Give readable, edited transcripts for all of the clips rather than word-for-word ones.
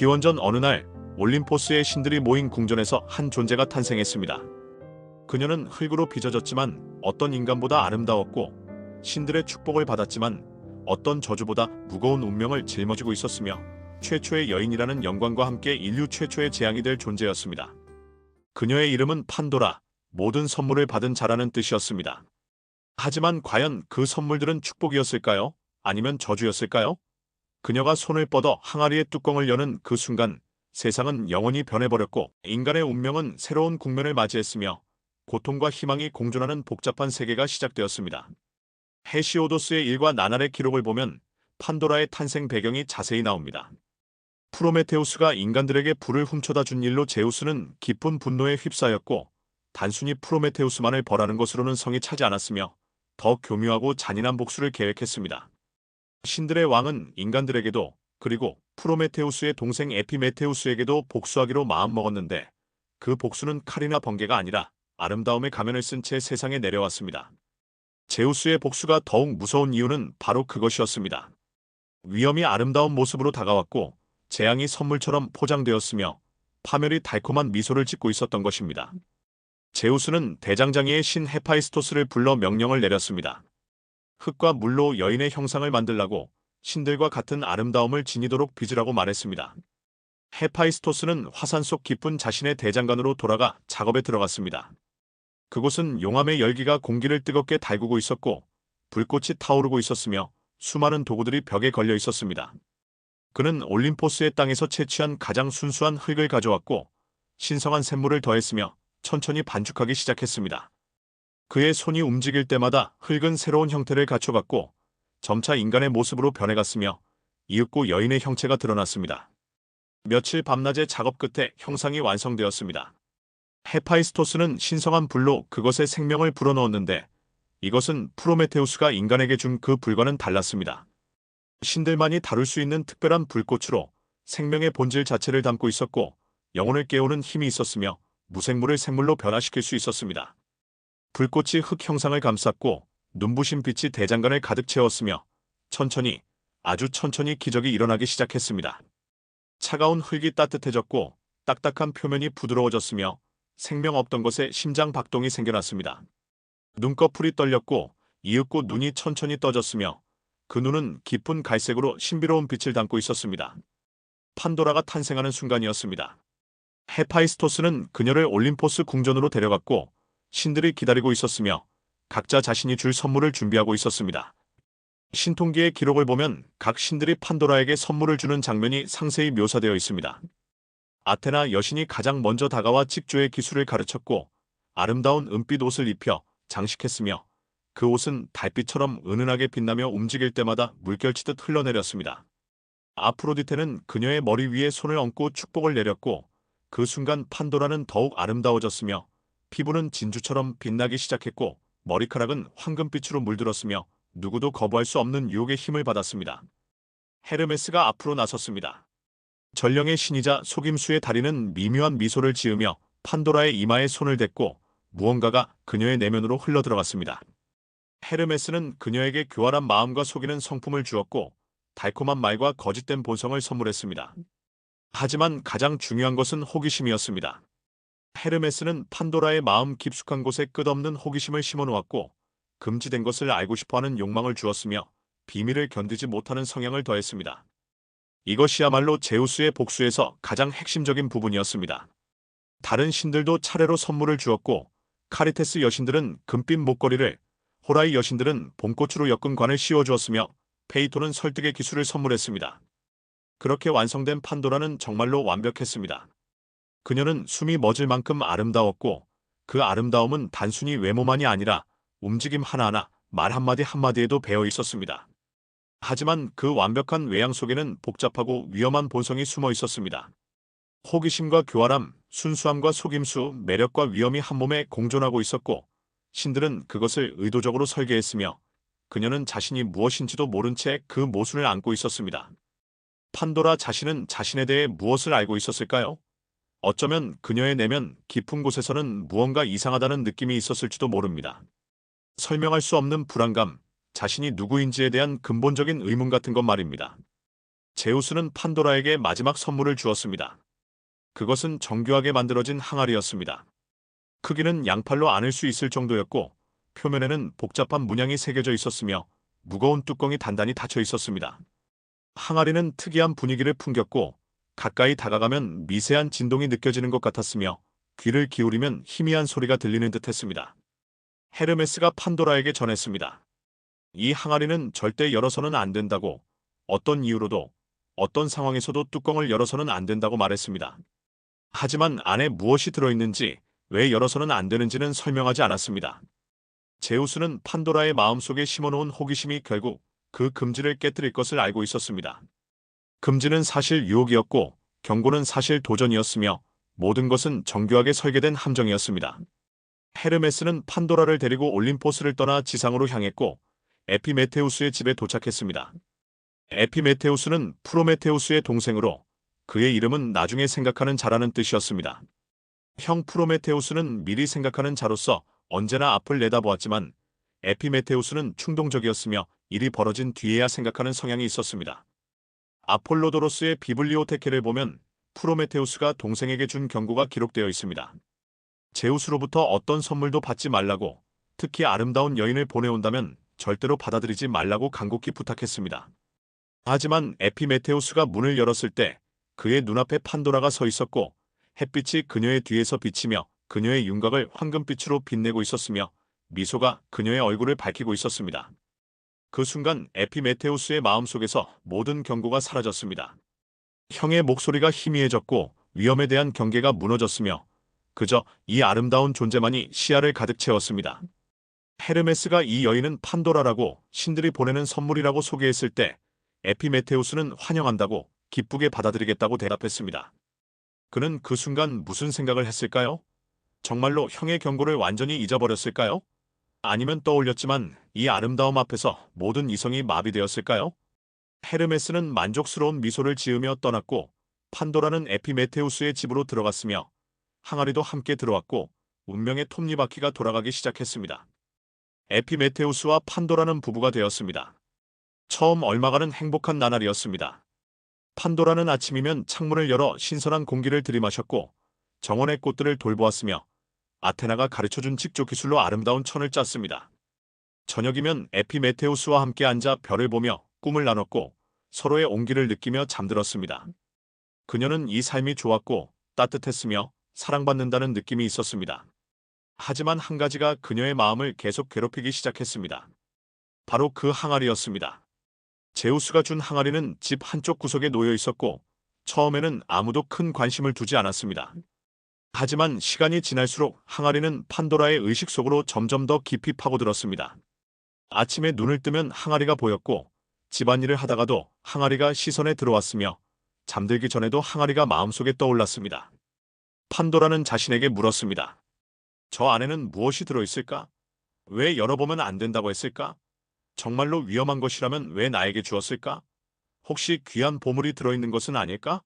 기원전 어느 날 올림포스의 신들이 모인 궁전에서 한 존재가 탄생했습니다. 그녀는 흙으로 빚어졌지만 어떤 인간보다 아름다웠고 신들의 축복을 받았지만 어떤 저주보다 무거운 운명을 짊어지고 있었으며 최초의 여인이라는 영광과 함께 인류 최초의 재앙이 될 존재였습니다. 그녀의 이름은 판도라, 모든 선물을 받은 자라는 뜻이었습니다. 하지만 과연 그 선물들은 축복이었을까요? 아니면 저주였을까요? 그녀가 손을 뻗어 항아리의 뚜껑을 여는 그 순간 세상은 영원히 변해버렸고 인간의 운명은 새로운 국면을 맞이했으며 고통과 희망이 공존하는 복잡한 세계가 시작되었습니다. 헤시오도스의 일과 나날의 기록을 보면 판도라의 탄생 배경이 자세히 나옵니다. 프로메테우스가 인간들에게 불을 훔쳐다 준 일로 제우스는 깊은 분노에 휩싸였고 단순히 프로메테우스만을 벌하는 것으로는 성이 차지 않았으며 더 교묘하고 잔인한 복수를 계획했습니다. 신들의 왕은 인간들에게도 그리고 프로메테우스의 동생 에피메테우스에게도 복수하기로 마음먹었는데 그 복수는 칼이나 번개가 아니라 아름다움의 가면을 쓴 채 세상에 내려왔습니다. 제우스의 복수가 더욱 무서운 이유는 바로 그것이었습니다. 위험이 아름다운 모습으로 다가왔고 재앙이 선물처럼 포장되었으며 파멸이 달콤한 미소를 짓고 있었던 것입니다. 제우스는 대장장이의 신 헤파이스토스를 불러 명령을 내렸습니다. 흙과 물로 여인의 형상을 만들라고 신들과 같은 아름다움을 지니도록 빚으라고 말했습니다. 헤파이스토스는 화산 속 깊은 자신의 대장간으로 돌아가 작업에 들어갔습니다. 그곳은 용암의 열기가 공기를 뜨겁게 달구고 있었고 불꽃이 타오르고 있었으며 수많은 도구들이 벽에 걸려 있었습니다. 그는 올림포스의 땅에서 채취한 가장 순수한 흙을 가져왔고 신성한 샘물을 더했으며 천천히 반죽하기 시작했습니다. 그의 손이 움직일 때마다 흙은 새로운 형태를 갖춰갔고 점차 인간의 모습으로 변해갔으며 이윽고 여인의 형체가 드러났습니다. 며칠 밤낮의 작업 끝에 형상이 완성되었습니다. 헤파이스토스는 신성한 불로 그것에 생명을 불어넣었는데 이것은 프로메테우스가 인간에게 준 그 불과는 달랐습니다. 신들만이 다룰 수 있는 특별한 불꽃으로 생명의 본질 자체를 담고 있었고 영혼을 깨우는 힘이 있었으며 무생물을 생물로 변화시킬 수 있었습니다. 불꽃이 흙 형상을 감쌌고 눈부신 빛이 대장간을 가득 채웠으며 천천히, 아주 천천히 기적이 일어나기 시작했습니다. 차가운 흙이 따뜻해졌고 딱딱한 표면이 부드러워졌으며 생명 없던 것에 심장 박동이 생겨났습니다. 눈꺼풀이 떨렸고 이윽고 눈이 천천히 떠졌으며 그 눈은 깊은 갈색으로 신비로운 빛을 담고 있었습니다. 판도라가 탄생하는 순간이었습니다. 헤파이스토스는 그녀를 올림포스 궁전으로 데려갔고 신들이 기다리고 있었으며 각자 자신이 줄 선물을 준비하고 있었습니다. 신통기의 기록을 보면 각 신들이 판도라에게 선물을 주는 장면이 상세히 묘사되어 있습니다. 아테나 여신이 가장 먼저 다가와 직조의 기술을 가르쳤고 아름다운 은빛 옷을 입혀 장식했으며 그 옷은 달빛처럼 은은하게 빛나며 움직일 때마다 물결치듯 흘러내렸습니다. 아프로디테는 그녀의 머리 위에 손을 얹고 축복을 내렸고 그 순간 판도라는 더욱 아름다워졌으며 피부는 진주처럼 빛나기 시작했고 머리카락은 황금빛으로 물들었으며 누구도 거부할 수 없는 유혹의 힘을 받았습니다. 헤르메스가 앞으로 나섰습니다. 전령의 신이자 속임수의 다리는 미묘한 미소를 지으며 판도라의 이마에 손을 댔고 무언가가 그녀의 내면으로 흘러들어갔습니다. 헤르메스는 그녀에게 교활한 마음과 속이는 성품을 주었고 달콤한 말과 거짓된 본성을 선물했습니다. 하지만 가장 중요한 것은 호기심이었습니다. 헤르메스는 판도라의 마음 깊숙한 곳에 끝없는 호기심을 심어놓았고 금지된 것을 알고 싶어하는 욕망을 주었으며 비밀을 견디지 못하는 성향을 더했습니다. 이것이야말로 제우스의 복수에서 가장 핵심적인 부분이었습니다. 다른 신들도 차례로 선물을 주었고 카리테스 여신들은 금빛 목걸이를, 호라이 여신들은 봄꽃으로 엮은 관을 씌워주었으며 페이토는 설득의 기술을 선물했습니다. 그렇게 완성된 판도라는 정말로 완벽했습니다. 그녀는 숨이 멎을 만큼 아름다웠고 그 아름다움은 단순히 외모만이 아니라 움직임 하나하나, 말 한마디 한마디에도 배어 있었습니다. 하지만 그 완벽한 외양 속에는 복잡하고 위험한 본성이 숨어 있었습니다. 호기심과 교활함, 순수함과 속임수, 매력과 위험이 한 몸에 공존하고 있었고 신들은 그것을 의도적으로 설계했으며 그녀는 자신이 무엇인지도 모른 채 그 모순을 안고 있었습니다. 판도라 자신은 자신에 대해 무엇을 알고 있었을까요? 어쩌면 그녀의 내면 깊은 곳에서는 무언가 이상하다는 느낌이 있었을지도 모릅니다. 설명할 수 없는 불안감, 자신이 누구인지에 대한 근본적인 의문 같은 것 말입니다. 제우스는 판도라에게 마지막 선물을 주었습니다. 그것은 정교하게 만들어진 항아리였습니다. 크기는 양팔로 안을 수 있을 정도였고 표면에는 복잡한 문양이 새겨져 있었으며 무거운 뚜껑이 단단히 닫혀 있었습니다. 항아리는 특이한 분위기를 풍겼고 가까이 다가가면 미세한 진동이 느껴지는 것 같았으며 귀를 기울이면 희미한 소리가 들리는 듯했습니다. 헤르메스가 판도라에게 전했습니다. 이 항아리는 절대 열어서는 안 된다고, 어떤 이유로도, 어떤 상황에서도 뚜껑을 열어서는 안 된다고 말했습니다. 하지만 안에 무엇이 들어있는지, 왜 열어서는 안 되는지는 설명하지 않았습니다. 제우스는 판도라의 마음속에 심어놓은 호기심이 결국 그 금지를 깨뜨릴 것을 알고 있었습니다. 금지는 사실 유혹이었고 경고는 사실 도전이었으며 모든 것은 정교하게 설계된 함정이었습니다. 헤르메스는 판도라를 데리고 올림포스를 떠나 지상으로 향했고 에피메테우스의 집에 도착했습니다. 에피메테우스는 프로메테우스의 동생으로 그의 이름은 나중에 생각하는 자라는 뜻이었습니다. 형 프로메테우스는 미리 생각하는 자로서 언제나 앞을 내다보았지만 에피메테우스는 충동적이었으며 일이 벌어진 뒤에야 생각하는 성향이 있었습니다. 아폴로도로스의 비블리오테케를 보면 프로메테우스가 동생에게 준 경고가 기록되어 있습니다. 제우스로부터 어떤 선물도 받지 말라고, 특히 아름다운 여인을 보내온다면 절대로 받아들이지 말라고 간곡히 부탁했습니다. 하지만 에피메테우스가 문을 열었을 때 그의 눈앞에 판도라가 서 있었고 햇빛이 그녀의 뒤에서 비치며 그녀의 윤곽을 황금빛으로 빛내고 있었으며 미소가 그녀의 얼굴을 밝히고 있었습니다. 그 순간 에피메테우스의 마음속에서 모든 경고가 사라졌습니다. 형의 목소리가 희미해졌고 위험에 대한 경계가 무너졌으며 그저 이 아름다운 존재만이 시야를 가득 채웠습니다. 헤르메스가 이 여인은 판도라라고 신들이 보내는 선물이라고 소개했을 때 에피메테우스는 환영한다고 기쁘게 받아들이겠다고 대답했습니다. 그는 그 순간 무슨 생각을 했을까요? 정말로 형의 경고를 완전히 잊어버렸을까요? 아니면 떠올렸지만 이 아름다움 앞에서 모든 이성이 마비되었을까요? 헤르메스는 만족스러운 미소를 지으며 떠났고 판도라는 에피메테우스의 집으로 들어갔으며 항아리도 함께 들어왔고 운명의 톱니바퀴가 돌아가기 시작했습니다. 에피메테우스와 판도라는 부부가 되었습니다. 처음 얼마가는 행복한 나날이었습니다. 판도라는 아침이면 창문을 열어 신선한 공기를 들이마셨고 정원의 꽃들을 돌보았으며 아테나가 가르쳐준 직조 기술로 아름다운 천을 짰습니다. 저녁이면 에피메테우스와 함께 앉아 별을 보며 꿈을 나눴고 서로의 온기를 느끼며 잠들었습니다. 그녀는 이 삶이 좋았고 따뜻했으며 사랑받는다는 느낌이 있었습니다. 하지만 한 가지가 그녀의 마음을 계속 괴롭히기 시작했습니다. 바로 그 항아리였습니다. 제우스가 준 항아리는 집 한쪽 구석에 놓여 있었고 처음에는 아무도 큰 관심을 두지 않았습니다. 하지만 시간이 지날수록 항아리는 판도라의 의식 속으로 점점 더 깊이 파고들었습니다. 아침에 눈을 뜨면 항아리가 보였고 집안일을 하다가도 항아리가 시선에 들어왔으며 잠들기 전에도 항아리가 마음속에 떠올랐습니다. 판도라는 자신에게 물었습니다. 저 안에는 무엇이 들어있을까? 왜 열어보면 안 된다고 했을까? 정말로 위험한 것이라면 왜 나에게 주었을까? 혹시 귀한 보물이 들어있는 것은 아닐까?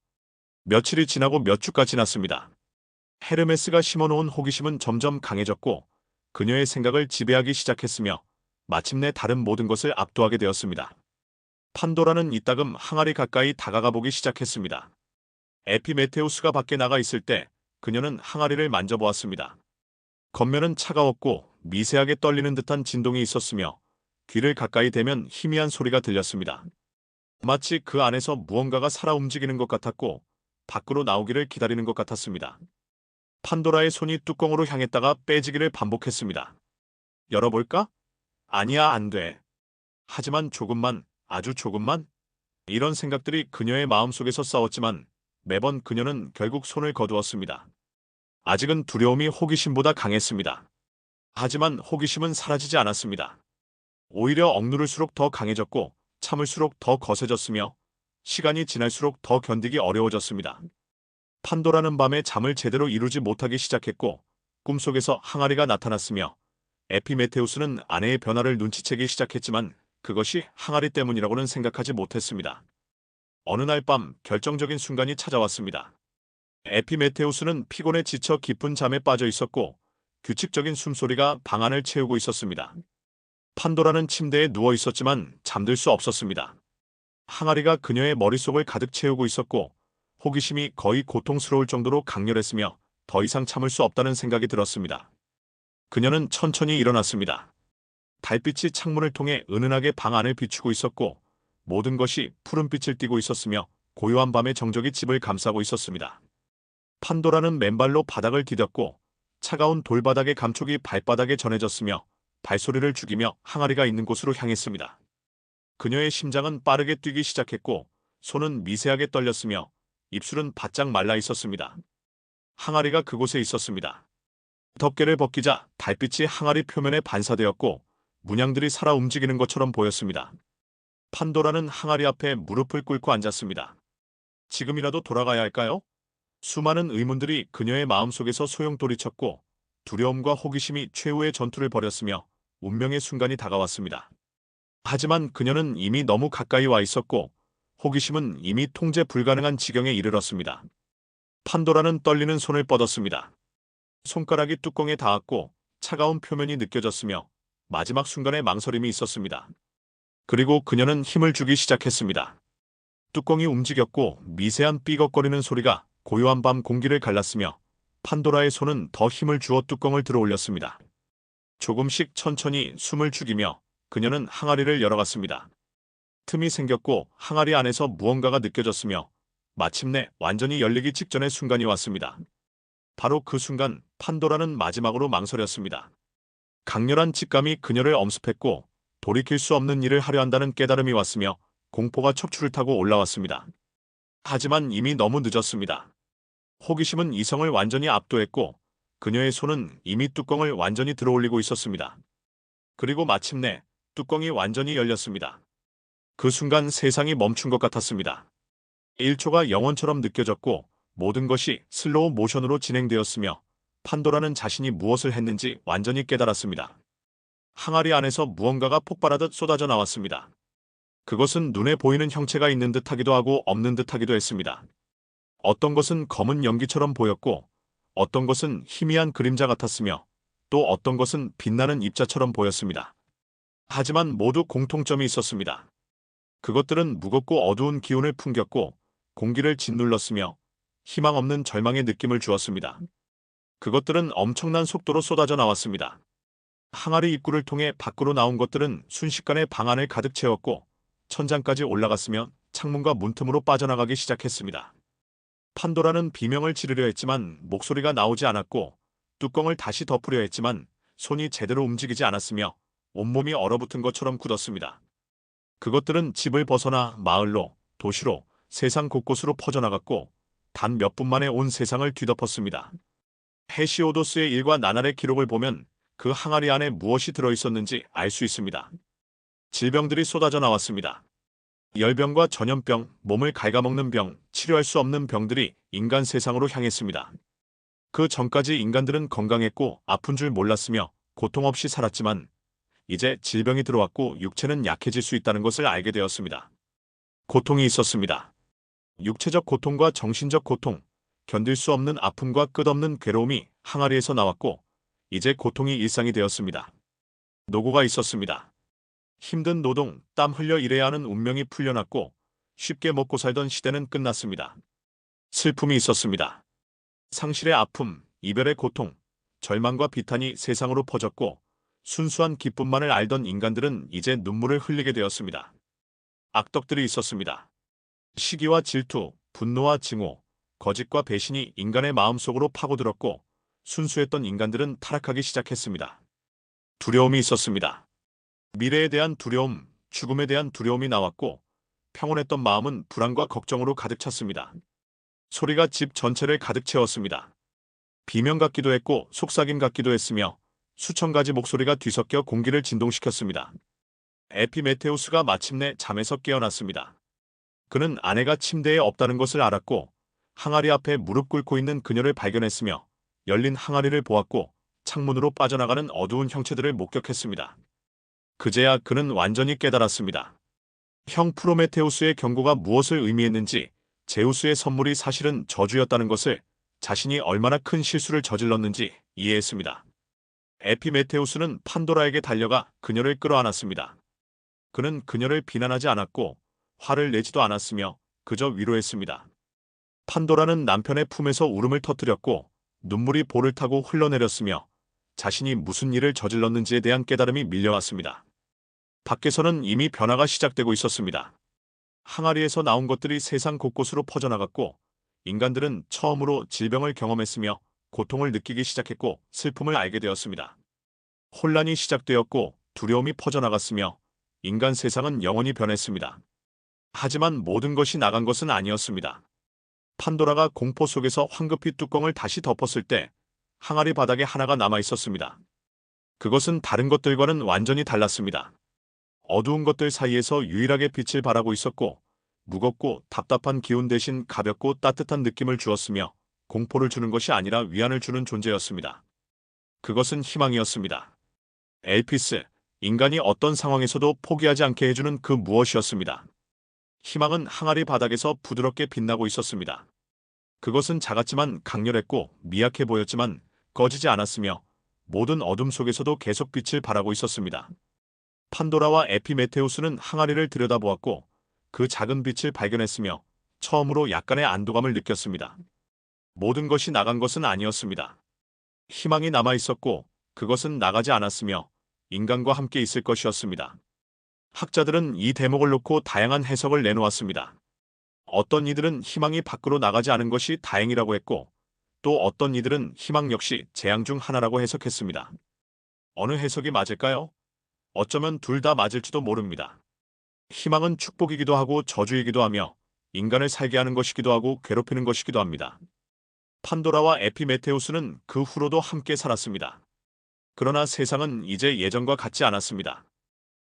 며칠이 지나고 몇 주가 지났습니다. 헤르메스가 심어놓은 호기심은 점점 강해졌고 그녀의 생각을 지배하기 시작했으며 마침내 다른 모든 것을 압도하게 되었습니다. 판도라는 이따금 항아리 가까이 다가가 보기 시작했습니다. 에피메테우스가 밖에 나가 있을 때 그녀는 항아리를 만져보았습니다. 겉면은 차가웠고 미세하게 떨리는 듯한 진동이 있었으며 귀를 가까이 대면 희미한 소리가 들렸습니다. 마치 그 안에서 무언가가 살아 움직이는 것 같았고 밖으로 나오기를 기다리는 것 같았습니다. 판도라의 손이 뚜껑으로 향했다가 빼지기를 반복했습니다. 열어볼까? 아니야, 안 돼. 하지만 조금만, 아주 조금만? 이런 생각들이 그녀의 마음속에서 싸웠지만 매번 그녀는 결국 손을 거두었습니다. 아직은 두려움이 호기심보다 강했습니다. 하지만 호기심은 사라지지 않았습니다. 오히려 억누를수록 더 강해졌고 참을수록 더 거세졌으며 시간이 지날수록 더 견디기 어려워졌습니다. 판도라는 밤에 잠을 제대로 이루지 못하기 시작했고 꿈속에서 항아리가 나타났으며 에피메테우스는 아내의 변화를 눈치채기 시작했지만 그것이 항아리 때문이라고는 생각하지 못했습니다. 어느 날 밤 결정적인 순간이 찾아왔습니다. 에피메테우스는 피곤에 지쳐 깊은 잠에 빠져 있었고 규칙적인 숨소리가 방 안을 채우고 있었습니다. 판도라는 침대에 누워 있었지만 잠들 수 없었습니다. 항아리가 그녀의 머릿속을 가득 채우고 있었고 호기심이 거의 고통스러울 정도로 강렬했으며 더 이상 참을 수 없다는 생각이 들었습니다. 그녀는 천천히 일어났습니다. 달빛이 창문을 통해 은은하게 방 안을 비추고 있었고 모든 것이 푸른빛을 띠고 있었으며 고요한 밤의 정적이 집을 감싸고 있었습니다. 판도라는 맨발로 바닥을 디뎠고 차가운 돌바닥의 감촉이 발바닥에 전해졌으며 발소리를 죽이며 항아리가 있는 곳으로 향했습니다. 그녀의 심장은 빠르게 뛰기 시작했고 손은 미세하게 떨렸으며 입술은 바짝 말라 있었습니다. 항아리가 그곳에 있었습니다. 덮개를 벗기자 달빛이 항아리 표면에 반사되었고 문양들이 살아 움직이는 것처럼 보였습니다. 판도라는 항아리 앞에 무릎을 꿇고 앉았습니다. 지금이라도 돌아가야 할까요? 수많은 의문들이 그녀의 마음속에서 소용돌이쳤고 두려움과 호기심이 최후의 전투를 벌였으며 운명의 순간이 다가왔습니다. 하지만 그녀는 이미 너무 가까이 와 있었고 호기심은 이미 통제 불가능한 지경에 이르렀습니다. 판도라는 떨리는 손을 뻗었습니다. 손가락이 뚜껑에 닿았고 차가운 표면이 느껴졌으며 마지막 순간에 망설임이 있었습니다. 그리고 그녀는 힘을 주기 시작했습니다. 뚜껑이 움직였고 미세한 삐걱거리는 소리가 고요한 밤 공기를 갈랐으며 판도라의 손은 더 힘을 주어 뚜껑을 들어 올렸습니다. 조금씩 천천히 숨을 죽이며 그녀는 항아리를 열어갔습니다. 틈이 생겼고 항아리 안에서 무언가가 느껴졌으며 마침내 완전히 열리기 직전의 순간이 왔습니다. 바로 그 순간 판도라는 마지막으로 망설였습니다. 강렬한 직감이 그녀를 엄습했고 돌이킬 수 없는 일을 하려 한다는 깨달음이 왔으며 공포가 척추를 타고 올라왔습니다. 하지만 이미 너무 늦었습니다. 호기심은 이성을 완전히 압도했고 그녀의 손은 이미 뚜껑을 완전히 들어올리고 있었습니다. 그리고 마침내 뚜껑이 완전히 열렸습니다. 그 순간 세상이 멈춘 것 같았습니다. 1초가 영원처럼 느껴졌고 모든 것이 슬로우 모션으로 진행되었으며 판도라는 자신이 무엇을 했는지 완전히 깨달았습니다. 항아리 안에서 무언가가 폭발하듯 쏟아져 나왔습니다. 그것은 눈에 보이는 형체가 있는 듯하기도 하고 없는 듯하기도 했습니다. 어떤 것은 검은 연기처럼 보였고 어떤 것은 희미한 그림자 같았으며 또 어떤 것은 빛나는 입자처럼 보였습니다. 하지만 모두 공통점이 있었습니다. 그것들은 무겁고 어두운 기운을 풍겼고 공기를 짓눌렀으며 희망 없는 절망의 느낌을 주었습니다. 그것들은 엄청난 속도로 쏟아져 나왔습니다. 항아리 입구를 통해 밖으로 나온 것들은 순식간에 방 안을 가득 채웠고 천장까지 올라갔으며 창문과 문틈으로 빠져나가기 시작했습니다. 판도라는 비명을 지르려 했지만 목소리가 나오지 않았고 뚜껑을 다시 덮으려 했지만 손이 제대로 움직이지 않았으며 온몸이 얼어붙은 것처럼 굳었습니다. 그것들은 집을 벗어나 마을로, 도시로, 세상 곳곳으로 퍼져나갔고 단 몇 분 만에 온 세상을 뒤덮었습니다. 헤시오도스의 일과 나날의 기록을 보면 그 항아리 안에 무엇이 들어있었는지 알 수 있습니다. 질병들이 쏟아져 나왔습니다. 열병과 전염병, 몸을 갉아먹는 병, 치료할 수 없는 병들이 인간 세상으로 향했습니다. 그 전까지 인간들은 건강했고 아픈 줄 몰랐으며 고통 없이 살았지만 이제 질병이 들어왔고 육체는 약해질 수 있다는 것을 알게 되었습니다. 고통이 있었습니다. 육체적 고통과 정신적 고통, 견딜 수 없는 아픔과 끝없는 괴로움이 항아리에서 나왔고 이제 고통이 일상이 되었습니다. 노고가 있었습니다. 힘든 노동, 땀 흘려 일해야 하는 운명이 풀려났고 쉽게 먹고 살던 시대는 끝났습니다. 슬픔이 있었습니다. 상실의 아픔, 이별의 고통, 절망과 비탄이 세상으로 퍼졌고 순수한 기쁨만을 알던 인간들은 이제 눈물을 흘리게 되었습니다. 악덕들이 있었습니다. 시기와 질투, 분노와 증오, 거짓과 배신이 인간의 마음속으로 파고들었고 순수했던 인간들은 타락하기 시작했습니다. 두려움이 있었습니다. 미래에 대한 두려움, 죽음에 대한 두려움이 나왔고 평온했던 마음은 불안과 걱정으로 가득 찼습니다. 소리가 집 전체를 가득 채웠습니다. 비명 같기도 했고 속삭임 같기도 했으며 수천 가지 목소리가 뒤섞여 공기를 진동시켰습니다. 에피메테우스가 마침내 잠에서 깨어났습니다. 그는 아내가 침대에 없다는 것을 알았고 항아리 앞에 무릎 꿇고 있는 그녀를 발견했으며 열린 항아리를 보았고 창문으로 빠져나가는 어두운 형체들을 목격했습니다. 그제야 그는 완전히 깨달았습니다. 형 프로메테우스의 경고가 무엇을 의미했는지, 제우스의 선물이 사실은 저주였다는 것을, 자신이 얼마나 큰 실수를 저질렀는지 이해했습니다. 에피메테우스는 판도라에게 달려가 그녀를 끌어안았습니다. 그는 그녀를 비난하지 않았고 화를 내지도 않았으며 그저 위로했습니다. 판도라는 남편의 품에서 울음을 터뜨렸고 눈물이 볼을 타고 흘러내렸으며 자신이 무슨 일을 저질렀는지에 대한 깨달음이 밀려왔습니다. 밖에서는 이미 변화가 시작되고 있었습니다. 항아리에서 나온 것들이 세상 곳곳으로 퍼져나갔고 인간들은 처음으로 질병을 경험했으며 고통을 느끼기 시작했고 슬픔을 알게 되었습니다. 혼란이 시작되었고 두려움이 퍼져나갔으며 인간 세상은 영원히 변했습니다. 하지만 모든 것이 나간 것은 아니었습니다. 판도라가 공포 속에서 황급히 뚜껑을 다시 덮었을 때 항아리 바닥에 하나가 남아 있었습니다. 그것은 다른 것들과는 완전히 달랐습니다. 어두운 것들 사이에서 유일하게 빛을 발하고 있었고 무겁고 답답한 기운 대신 가볍고 따뜻한 느낌을 주었으며 공포를 주는 것이 아니라 위안을 주는 존재였습니다. 그것은 희망이었습니다. 엘피스, 인간이 어떤 상황에서도 포기하지 않게 해주는 그 무엇이었습니다. 희망은 항아리 바닥에서 부드럽게 빛나고 있었습니다. 그것은 작았지만 강렬했고 미약해 보였지만 꺼지지 않았으며 모든 어둠 속에서도 계속 빛을 발하고 있었습니다. 판도라와 에피메테우스는 항아리를 들여다보았고 그 작은 빛을 발견했으며 처음으로 약간의 안도감을 느꼈습니다. 모든 것이 나간 것은 아니었습니다. 희망이 남아 있었고 그것은 나가지 않았으며 인간과 함께 있을 것이었습니다. 학자들은 이 대목을 놓고 다양한 해석을 내놓았습니다. 어떤 이들은 희망이 밖으로 나가지 않은 것이 다행이라고 했고 또 어떤 이들은 희망 역시 재앙 중 하나라고 해석했습니다. 어느 해석이 맞을까요? 어쩌면 둘 다 맞을지도 모릅니다. 희망은 축복이기도 하고 저주이기도 하며 인간을 살게 하는 것이기도 하고 괴롭히는 것이기도 합니다. 판도라와 에피메테우스는 그 후로도 함께 살았습니다. 그러나 세상은 이제 예전과 같지 않았습니다.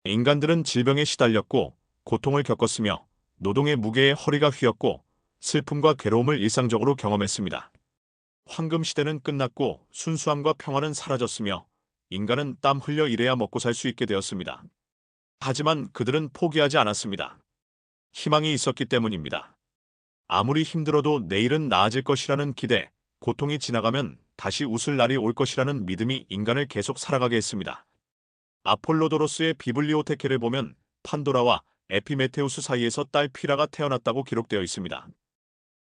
인간들은 질병에 시달렸고 고통을 겪었으며 노동의 무게에 허리가 휘었고 슬픔과 괴로움을 일상적으로 경험했습니다. 황금 시대는 끝났고 순수함과 평화는 사라졌으며 인간은 땀 흘려 일해야 먹고 살 수 있게 되었습니다. 하지만 그들은 포기하지 않았습니다. 희망이 있었기 때문입니다. 아무리 힘들어도 내일은 나아질 것이라는 기대, 고통이 지나가면 다시 웃을 날이 올 것이라는 믿음이 인간을 계속 살아가게 했습니다. 아폴로도로스의 비블리오테케를 보면 판도라와 에피메테우스 사이에서 딸 피라가 태어났다고 기록되어 있습니다.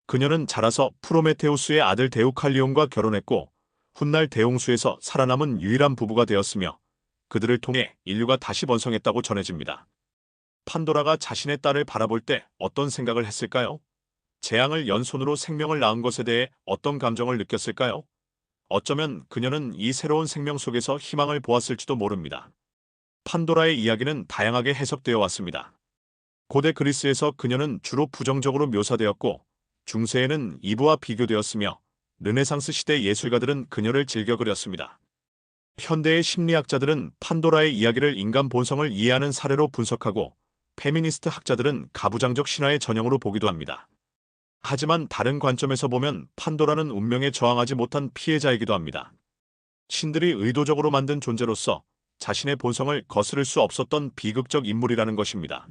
그녀는 자라서 프로메테우스의 아들 데우칼리온과 결혼했고 훗날 대홍수에서 살아남은 유일한 부부가 되었으며 그들을 통해 인류가 다시 번성했다고 전해집니다. 판도라가 자신의 딸을 바라볼 때 어떤 생각을 했을까요? 재앙을 연손으로 생명을 낳은 것에 대해 어떤 감정을 느꼈을까요? 어쩌면 그녀는 이 새로운 생명 속에서 희망을 보았을지도 모릅니다. 판도라의 이야기는 다양하게 해석되어 왔습니다. 고대 그리스에서 그녀는 주로 부정적으로 묘사되었고 중세에는 이브와 비교되었으며 르네상스 시대 예술가들은 그녀를 즐겨 그렸습니다. 현대의 심리학자들은 판도라의 이야기를 인간 본성을 이해하는 사례로 분석하고 페미니스트 학자들은 가부장적 신화의 전형으로 보기도 합니다. 하지만 다른 관점에서 보면 판도라는 운명에 저항하지 못한 피해자이기도 합니다. 신들이 의도적으로 만든 존재로서 자신의 본성을 거스를 수 없었던 비극적 인물이라는 것입니다.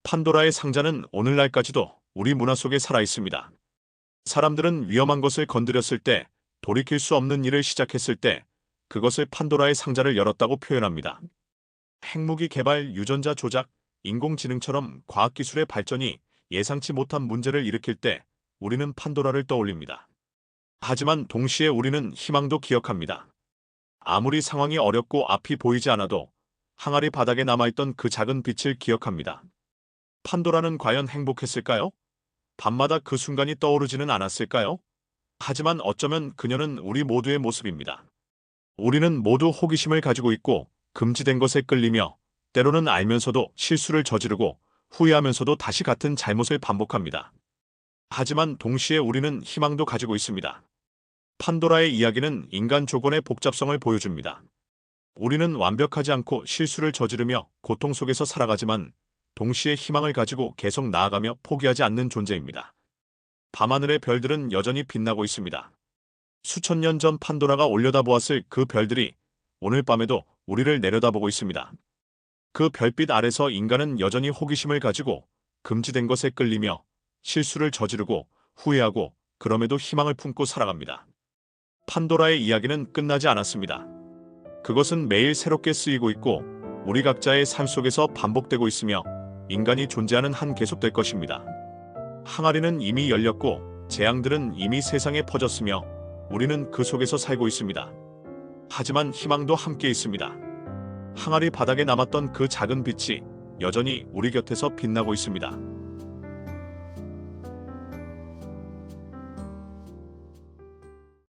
판도라의 상자는 오늘날까지도 우리 문화 속에 살아 있습니다. 사람들은 위험한 것을 건드렸을 때, 돌이킬 수 없는 일을 시작했을 때 그것을 판도라의 상자를 열었다고 표현합니다. 핵무기 개발, 유전자 조작, 인공지능처럼 과학기술의 발전이 예상치 못한 문제를 일으킬 때 우리는 판도라를 떠올립니다. 하지만 동시에 우리는 희망도 기억합니다. 아무리 상황이 어렵고 앞이 보이지 않아도 항아리 바닥에 남아있던 그 작은 빛을 기억합니다. 판도라는 과연 행복했을까요? 밤마다 그 순간이 떠오르지는 않았을까요? 하지만 어쩌면 그녀는 우리 모두의 모습입니다. 우리는 모두 호기심을 가지고 있고 금지된 것에 끌리며 때로는 알면서도 실수를 저지르고 후회하면서도 다시 같은 잘못을 반복합니다. 하지만 동시에 우리는 희망도 가지고 있습니다. 판도라의 이야기는 인간 조건의 복잡성을 보여줍니다. 우리는 완벽하지 않고 실수를 저지르며 고통 속에서 살아가지만 동시에 희망을 가지고 계속 나아가며 포기하지 않는 존재입니다. 밤하늘의 별들은 여전히 빛나고 있습니다. 수천 년 전 판도라가 올려다보았을 그 별들이 오늘 밤에도 우리를 내려다보고 있습니다. 그 별빛 아래서 인간은 여전히 호기심을 가지고 금지된 것에 끌리며 실수를 저지르고 후회하고 그럼에도 희망을 품고 살아갑니다. 판도라의 이야기는 끝나지 않았습니다. 그것은 매일 새롭게 쓰이고 있고 우리 각자의 삶 속에서 반복되고 있으며 인간이 존재하는 한 계속될 것입니다. 항아리는 이미 열렸고 재앙들은 이미 세상에 퍼졌으며 우리는 그 속에서 살고 있습니다. 하지만 희망도 함께 있습니다. 항아리 바닥에 남았던 그 작은 빛이 여전히 우리 곁에서 빛나고 있습니다.